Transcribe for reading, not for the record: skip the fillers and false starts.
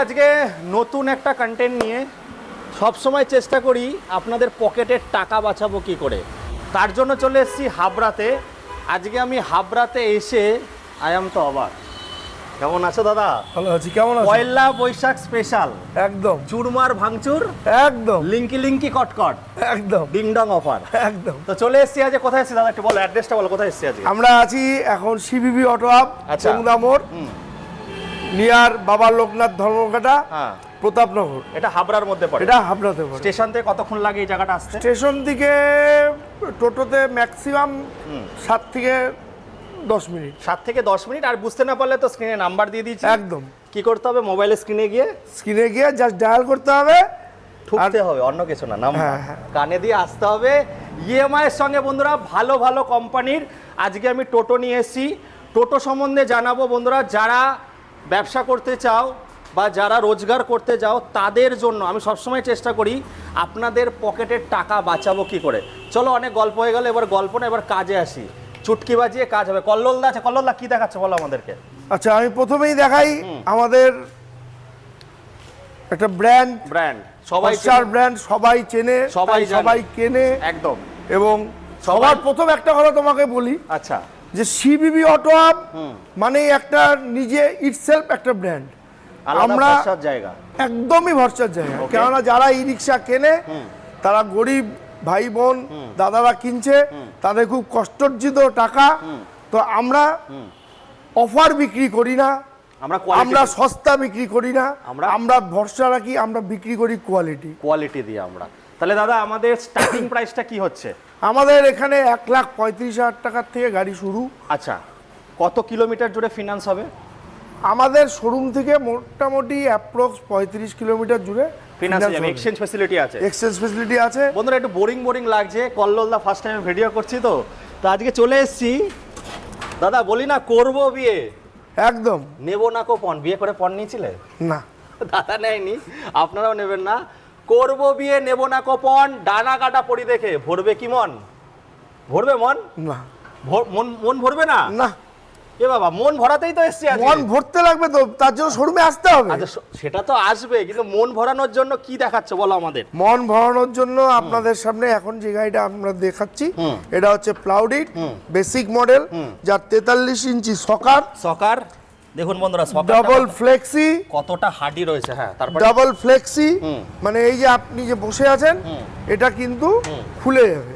আজকে নতুন একটা কন্টেন্ট নিয়ে। সব সময় চেষ্টা করি আপনাদের পকেটের টাকা বাঁচাবো কি করে, তার জন্য চলে এসেছি হাবড়াতে। আজকে আমি হাবড়াতে এসে তো অবাক। কেমন আছো দাদা? ভালো আছি। কেমন আছো? পয়লা বৈশাখ স্পেশাল, একদম চুরমার ভাঙচুর, একদম লিঙ্কি লিঙ্কি কটকট, একদম ডিংডং অফার। একদম। তো চলে এসেছি আজকে। কোথায় এসেছি দাদা একটু বলো, অ্যাড্রেসটা বলো, কোথায় এসেছি আজকে? আমরা আছি এখন সিবিবি অটো হাব, আচ্ছা। চৌদা মোড়, নিয়ার বাবা লোকনাথ ধর্মঘাটা, হ্যাঁ, প্রতাপনগর। এটা হাবড়ার মধ্যে পড়ে। এটা হাবড়াতে পড়ে। স্টেশন থেকে কতক্ষণ লাগে এই জায়গাটা আসতে? স্টেশন থেকে টোটোতে ম্যাক্সিমাম 7 থেকে 10 মিনিট। 7 থেকে 10 মিনিট। আর বুঝতে না পারলে তো স্ক্রিনে নাম্বার দিয়ে দিয়েছি। একদম। কি করতে হবে? মোবাইলের স্ক্রিনে গিয়ে জাস্ট ডায়াল করতে হবে, ঠুকতে হবে, অন্য কিছু না, নাম্বার হ্যাঁ। কানে দিয়ে আসতে হবে। ইএমআই এর সঙ্গে বন্ধুরা ভালো ভালো কোম্পানির আজকে আমি টোটো নিয়ে এসেছি। টোটো সম্বন্ধে জানাবো বন্ধুরা, যারা ব্যবসা করতে চাও বা যারা রোজগার করতে যাও তাদের জন্য আমি সবসময় চেষ্টা করি আপনাদের পকেটের টাকা বাঁচাবো কি করে। চলো, অনেক গল্প হয়ে গেল, এবার গল্প না, এবার কাজে আসি। চুটকি বাজিয়ে কাজ হবে। কল্লোলদা আছে, কল্লোলদা কি দেখাচ্ছে বলো আমাদেরকে। আচ্ছা, আমি প্রথমেই দেখাই আমাদের একটা ব্র্যান্ড, সবাই ব্র্যান্ড, সবাই চেনে, সবাই কেনে একদম। এবং সবার প্রথম একটা কথা তোমাকে বলি, আচ্ছা, যে সিবিবি অটো হাব মানে একটা নিজে ইটসেলফ একটা ব্র্যান্ড। আমরা জায়গা, একদমই ভরসার জায়গা। কেননা যারা ই রিক্সা কেনে তারা গরিব ভাই বোন দাদারা কিনছে, তাদের খুব কষ্টার্জিত টাকা। তো আমরা অফার বিক্রি করি না, আমরা সস্তা বিক্রি করি না, আমরা ভরসা রাখি, আমরা বিক্রি করি কোয়ালিটি দিয়ে আমরা। তাহলে দাদা আমাদের স্টার্টিং প্রাইসটা কি হচ্ছে? আমাদের এখানে 1,35,000 টাকার থেকে গাড়ি শুরু। আচ্ছা, কত কিলোমিটার জুড়ে ফিনান্স হবে? আমাদের শোরুম থেকে মোটামুটি অ্যাপ্রক্স 35 কিলোমিটার জুড়ে ফিনান্স হবে। এক্সচেঞ্জ ফ্যাসিলিটি আছে? এক্সচেঞ্জ ফ্যাসিলিটি আছে। বন্ধুরা একটু বোরিং লাগছে, কল্লোলদা ফার্স্ট টাইম ভিডিও করছি তো আজকে চলে এসেছি। দাদা বলি না, করবো বিয়ে, একদম নেবো না পণ। বিয়ে করে পণ নিয়েছিলে? না দাদা নেয়নি, আপনারাও নেবেন না। করবো বিয়ে, নেবো না পণ, ডানা কাটা পড়ি দেখে ভরবে কি মন? ভরবে মন? না। মন ভরবে না? না। এ বাবা, মন ভরাতেই তো এসছি আজকে। মন ভরতে লাগবে তো, তার জন্য শোরুমে আসতে হবে। আচ্ছা, সেটা তো আসবে, কিন্তু মন ভরানোর জন্য কি দেখাচ্ছে বলো আমাদের? মন ভরানোর জন্য আপনাদের সামনে এখন যে গাড়িটা আমরা দেখাচ্ছি, এটা হচ্ছে প্লাউডিড বেসিক মডেল, যার 43 ইঞ্চি সকার। দেখুন বন্ধুরা, ডাবল ফ্লেক্সি, কতটা হার্ডি রয়েছে। হ্যাঁ, তারপর ডাবল ফ্লেক্সি মানে এই যে আপনি যে বসে আছেন, এটা কিন্তু খুলে যাবে।